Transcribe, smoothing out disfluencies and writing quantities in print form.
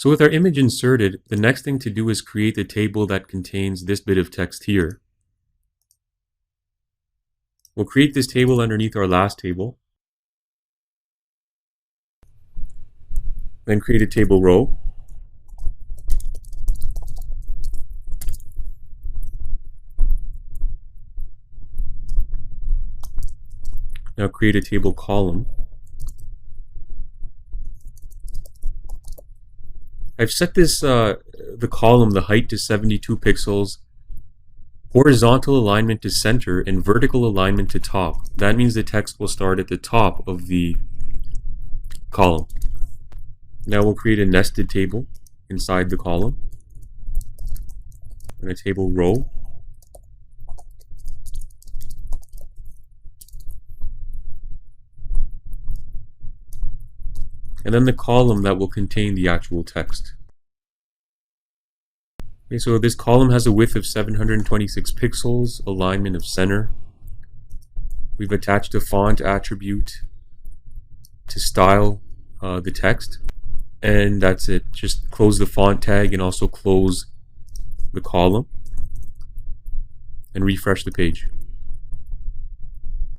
So with our image inserted, the next thing to do is create the table that contains this bit of text here. We'll create this table underneath our last table. Then create a table row. Now create a table column. I've set this the column, the height to 72 pixels, horizontal alignment to center, and vertical alignment to top. That means the text will start at the top of the column. Now we'll create a nested table inside the column, and a table row. And then the column that will contain the actual text. Okay, so this column has a width of 726 pixels, alignment of center. We've attached a font attribute to style the text, and that's it. Just close the font tag and also close the column and refresh the page.